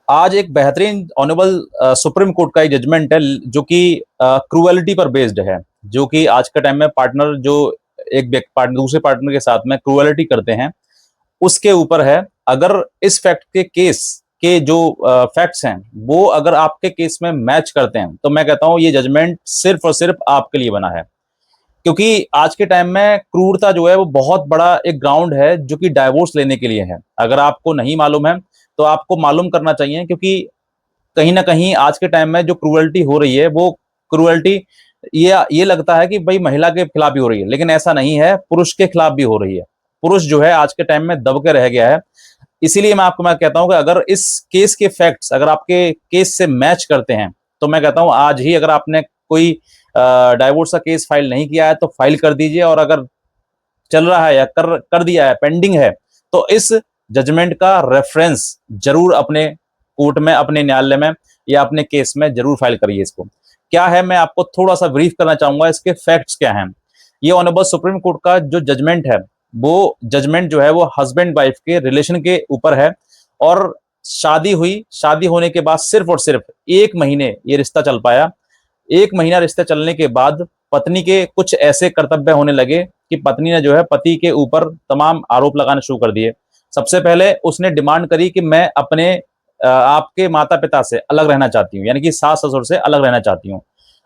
आज एक बेहतरीन ऑनरेबल सुप्रीम कोर्ट का एक जजमेंट है जो कि क्रूएलिटी पर बेस्ड है। जो कि आज के टाइम में पार्टनर जो एक पार्टनर दूसरे पार्टनर के साथ में क्रूएलिटी करते हैं, उसके ऊपर है। अगर इस फैक्ट के केस के जो फैक्ट्स हैं वो अगर आपके केस में मैच करते हैं तो मैं कहता हूं ये जजमेंट सिर्फ और सिर्फ आपके लिए बना है। क्योंकि आज के टाइम में क्रूरता जो है वो बहुत बड़ा एक ग्राउंड है जो कि डाइवोर्स लेने के लिए है। अगर आपको नहीं मालूम है तो आपको मालूम करना चाहिए, क्योंकि कहीं ना कहीं आज के टाइम में जो क्रूअल्टी हो रही है वो क्रूअल्टी ये लगता है कि भाई महिला के खिलाफ ही हो रही है, लेकिन ऐसा नहीं है, पुरुष के खिलाफ भी हो रही है। पुरुष जो है आज के टाइम में दब के रह गया है। इसीलिए मैं कहता हूं कि अगर इस केस के फैक्ट्स अगर आपके केस से मैच करते हैं तो मैं कहता हूं आज ही, अगर आपने कोई डाइवोर्स का केस फाइल नहीं किया है तो फाइल कर दीजिए, और अगर चल रहा है या कर कर दिया है, पेंडिंग है, तो इस जजमेंट का रेफरेंस जरूर अपने कोर्ट में, अपने न्यायालय में या अपने केस में जरूर फाइल करिए। इसको क्या है, मैं आपको थोड़ा सा ब्रीफ करना चाहूंगा इसके फैक्ट्स क्या हैं। ये ऑनरेबल सुप्रीम कोर्ट का जो जजमेंट है, वो जजमेंट जो है वो हस्बैंड वाइफ के रिलेशन के ऊपर है। और शादी होने के बाद सिर्फ और सिर्फ 1 महीने ये रिश्ता चल पाया। 1 महीना रिश्ते चलने के बाद पत्नी के कुछ ऐसे कर्तव्य होने लगे कि पत्नी ने जो है पति के ऊपर तमाम आरोप लगाने शुरू कर दिए। सबसे पहले उसने डिमांड करी कि मैं अपने आपके माता पिता से अलग रहना चाहती हूँ, यानी कि सास ससुर से अलग रहना चाहती हूँ।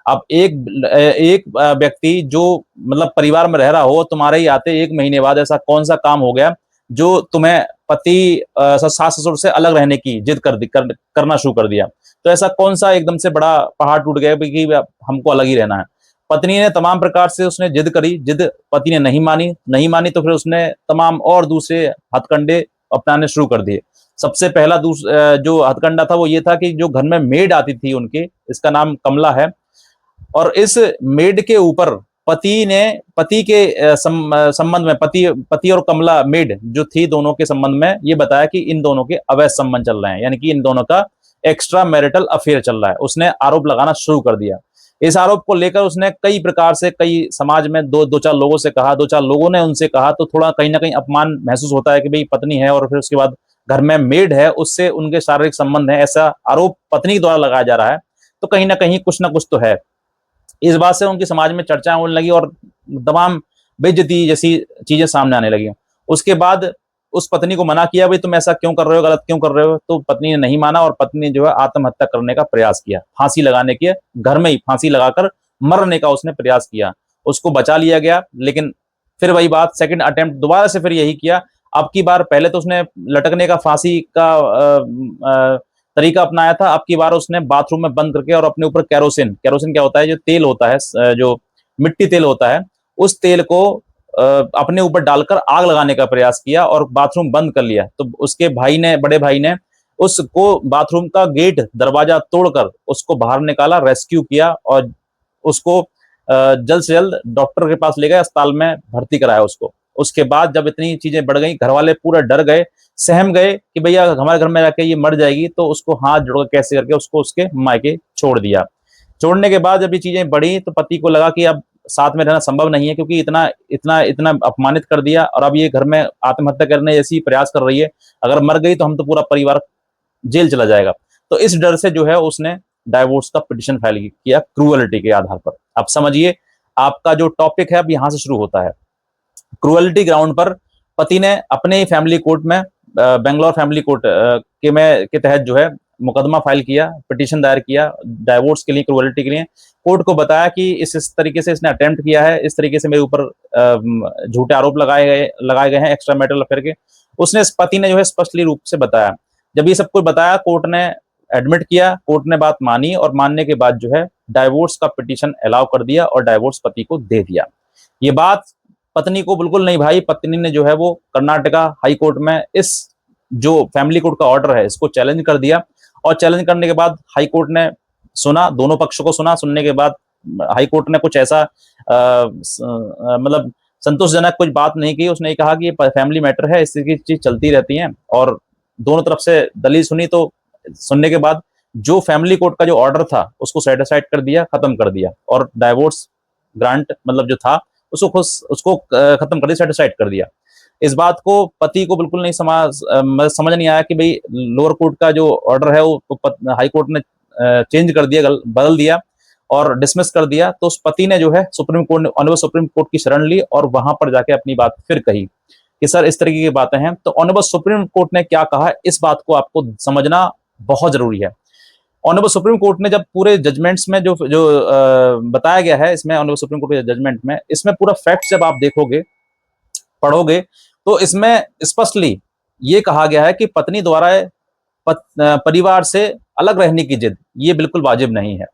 अब एक व्यक्ति जो मतलब परिवार में रह रहा हो, तुम्हारे ही आते 1 महीने बाद ऐसा कौन सा काम हो गया जो तुम्हें पति सास ससुर से अलग रहने की जिद करना शुरू कर दिया। तो ऐसा कौन सा एकदम से बड़ा पहाड़ टूट गया कि हमको अलग ही रहना है। पत्नी ने तमाम प्रकार से उसने जिद करी, जिद पति ने नहीं मानी तो फिर उसने तमाम और दूसरे हथकंडे अपनाने शुरू कर दिए। सबसे पहला जो हथकंडा था वो ये था कि जो घर में मेड आती थी उनके, इसका नाम कमला है, और इस मेड के ऊपर पति के संबंध में, पति पति और कमला मेड जो थी, दोनों के संबंध में ये बताया कि इन दोनों के अवैध संबंध चल रहे हैं, यानी कि इन दोनों का एक्स्ट्रा मैरिटल अफेयर चल रहा है। उसने आरोप लगाना शुरू कर दिया। इस आरोप को लेकर उसने कई प्रकार से, कई समाज में दो चार लोगों से कहा, दो चार लोगों ने उनसे कहा, तो थोड़ा कहीं ना कहीं अपमान महसूस होता है कि भाई पत्नी है और फिर उसके बाद घर में मेड है, उससे उनके शारीरिक संबंध है, ऐसा आरोप पत्नी द्वारा लगाया जा रहा है। तो कहीं ना कुछ तो है। इस बात से उनकी समाज में चर्चाएं होने लगी और तमाम बेइज्जती जैसी चीजें सामने आने लगी। उसके बाद उस पत्नी को मना किया, भाई तुम ऐसा क्यों कर रहे हो, गलत क्यों कर रहे हो। तो पत्नी ने नहीं माना और पत्नी ने जो है आत्महत्या करने का प्रयास किया, फांसी लगाने की, घर में ही फांसी लगाकर मरने का उसने प्रयास किया। उसको बचा लिया गया, लेकिन फिर वही बात, सेकंड अटेम्प्ट दोबारा से फिर यही किया। अब की बार पहले तो उसने लटकने का, फांसी का तरीका अपनाया था। अब की बार उसने बाथरूम में बंद करके और अपने ऊपर केरोसिन, केरोसिन क्या होता है, जो तेल होता है, जो मिट्टी तेल होता है, उस तेल को अपने ऊपर डालकर आग लगाने का प्रयास किया और बाथरूम बंद कर लिया। तो उसके बड़े भाई ने उसको बाथरूम का गेट, दरवाजा तोड़कर उसको बाहर निकाला, रेस्क्यू किया और उसको जल्द से जल्द डॉक्टर के पास ले गए, अस्पताल में भर्ती कराया उसको। उसके बाद जब इतनी चीजें बढ़ गई, घर वाले पूरा डर गए, सहम गए कि भैया हमारे घर में जाके ये मर जाएगी, तो उसको हाथ जोड़कर कैसे करके उसको उसके मायके छोड़ दिया। छोड़ने के बाद जब ये चीजें बढ़ी तो पति को लगा कि अब साथ में रहना संभव नहीं है, क्योंकि इतना इतना इतना अपमानित कर दिया और अब ये घर में आत्महत्या करने जैसी प्रयास कर रही है। अगर मर गई तो हम तो पूरा परिवार जेल चला जाएगा। तो इस डर से जो है उसने डाइवोर्स का पिटिशन फाइल किया, क्रूअलिटी के आधार पर। अब समझिए आपका जो टॉपिक है अब यहां से शुरू होता है। क्रूअलिटी ग्राउंड पर पति ने अपने फैमिली कोर्ट में, बेंगलोर फैमिली कोर्ट के तहत जो है मुकदमा फाइल किया, पिटीशन दायर किया डाइवोर्स के लिए, क्रूअलिटी के लिए। कोर्ट को बताया कि इस तरीके से इसने अटेम्प्ट किया है, इस तरीके से मेरे ऊपर झूठे आरोप लगाए गए हैं एक्स्ट्रा मैरिटल अफेयर के। उसने, पति ने जो है स्पष्टली रूप से बताया। जब ये सब कुछ बताया, कोर्ट ने एडमिट किया, कोर्ट ने बात मानी और मानने के बाद जो है डाइवोर्स का पिटीशन अलाउ कर दिया और डाइवोर्स पति को दे दिया। ये बात पत्नी को बिल्कुल नहीं भाई। पत्नी ने जो है वो कर्नाटका हाई कोर्ट में इस जो फैमिली कोर्ट का ऑर्डर है इसको चैलेंज कर दिया, और चैलेंज करने के बाद हाई कोर्ट ने सुना, दोनों पक्षों को सुना। सुनने के बाद हाई कोर्ट ने कुछ ऐसा मतलब संतोषजनक कुछ बात नहीं की। उसने कहा कि ये फैमिली मैटर है, इस तरह की चीज चलती रहती है, और दोनों तरफ से दलील सुनी। तो सुनने के बाद जो फैमिली कोर्ट का जो ऑर्डर था उसको सेटिस्फाइड कर दिया, खत्म कर दिया, और डाइवोर्स ग्रांट मतलब जो था उसको खत्म कर दिया, सेटिस्फाइड कर दिया। इस बात को पति को बिल्कुल नहीं समझ नहीं आया कि भाई लोअर कोर्ट का जो ऑर्डर है वो हाई कोर्ट ने चेंज कर दिया, बदल दिया और डिसमिस कर दिया। तो उस पति ने जो है सुप्रीम कोर्ट ने, ऑनरेबल सुप्रीम कोर्ट की शरण ली और वहां पर जाके अपनी बात फिर कही कि सर इस तरीके की बातें हैं। तो ऑनरेबल सुप्रीम कोर्ट ने क्या कहा, इस बात को आपको समझना बहुत जरूरी है। ऑनरेबल सुप्रीम कोर्ट ने जब पूरे जजमेंट्स में जो जो बताया गया है इसमें, ऑनरेबल सुप्रीम कोर्ट के जजमेंट में, इसमें पूरा फैक्ट जब आप देखोगे, पढ़ोगे, तो इसमें स्पष्टली ये कहा गया है कि पत्नी द्वारा परिवार से अलग रहने की जिद ये बिल्कुल वाजिब नहीं है,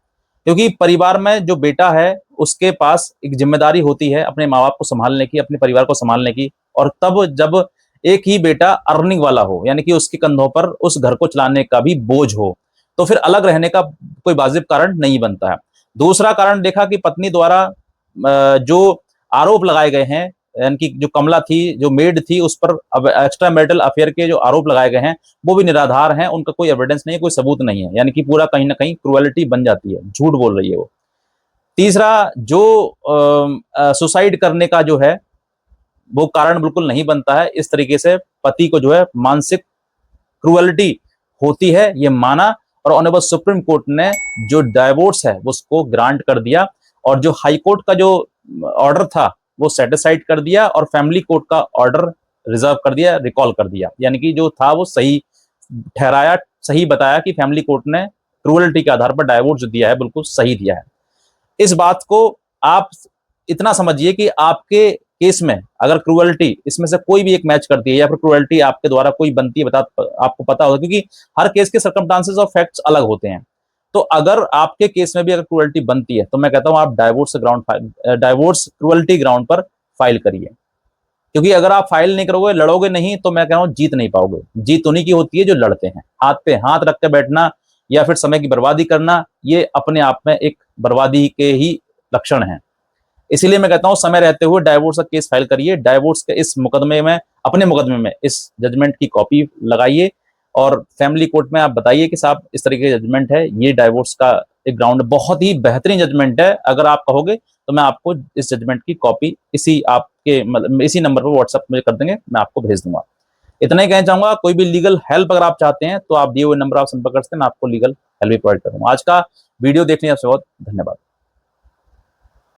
क्योंकि परिवार में जो बेटा है उसके पास एक जिम्मेदारी होती है अपने माँ बाप को संभालने की, अपने परिवार को संभालने की। और तब जब एक ही बेटा अर्निंग वाला हो, यानी कि उसके कंधों पर उस घर को चलाने का भी बोझ हो, तो फिर अलग रहने का कोई वाजिब कारण नहीं बनता है। दूसरा कारण देखा कि पत्नी द्वारा जो आरोप लगाए गए हैं, यानी कि जो कमला थी, जो मेड थी, उस पर अब एक्स्ट्रा मैरिटल अफेयर के जो आरोप लगाए गए हैं वो भी निराधार हैं, उनका कोई एविडेंस नहीं है, कोई सबूत नहीं है, यानी कि पूरा कहीं ना कहीं क्रुएलिटी बन जाती है, झूठ बोल रही है वो। तीसरा, जो सुसाइड करने का जो है वो कारण बिल्कुल नहीं बनता है। इस तरीके से पति को जो है मानसिक क्रुएलिटी होती है ये माना, और ऑनरेबल सुप्रीम कोर्ट ने जो डाइवोर्स है उसको ग्रांट कर दिया, और जो हाई कोर्ट का जो ऑर्डर था वो सेटिसाइड कर दिया, और फैमिली कोर्ट का ऑर्डर रिजर्व कर दिया, रिकॉल कर दिया, यानी कि जो था वो सही ठहराया, सही बताया कि फैमिली कोर्ट ने क्रुएलिटी के आधार पर डाइवोर्स जो दिया है बिल्कुल सही दिया है। इस बात को आप इतना समझिए कि आपके केस में अगर क्रुएलिटी इसमें से कोई भी एक मैच करती है, या फिर क्रुएलिटी आपके द्वारा कोई बनती है, आपको पता होगा, क्योंकि हर केस के सर्कमस्टांसेस और फैक्ट्स अलग होते हैं। तो अगर आपके केस में भी अगर क्रुएलिटी बनती है तो मैं कहता हूं आप डाइवोर्स क्रुएलिटी ग्राउंड पर फाइल करिए, क्योंकि अगर आप फाइल नहीं करोगे, लड़ोगे नहीं, तो मैं कह रहा हूं जीत नहीं पाओगे। जीत उन्हीं की होती है जो लड़ते हैं। हाथ पे हाथ रख के बैठना या फिर समय की बर्बादी करना, ये अपने आप में एक बर्बादी के ही लक्षण है। इसीलिए मैं कहता हूं समय रहते हुए डाइवोर्स का केस फाइल करिए, डाइवोर्स के इस मुकदमे में, अपने मुकदमे में इस जजमेंट की कॉपी लगाइए, और फैमिली कोर्ट में आप बताइए कि साहब इस तरीके का जजमेंट है, ये डाइवोर्स का एक ग्राउंड बहुत ही बेहतरीन जजमेंट है, अगर आप कहोगे तो मैं आपको इस जजमेंट की कॉपी इसी आपके मतलब इसी नंबर पर व्हाट्सएप में कर देंगे, मैं आपको भेज दूंगा। इतना ही कहना चाहूंगा। कोई भी लीगल हेल्प अगर आप चाहते हैं तो आप दिए हुए नंबर आप संपर्क कर सकते हैं, मैं आपको लीगल हेल्प भी प्रोवाइड करूंगा। आज का वीडियो देखने से बहुत धन्यवाद।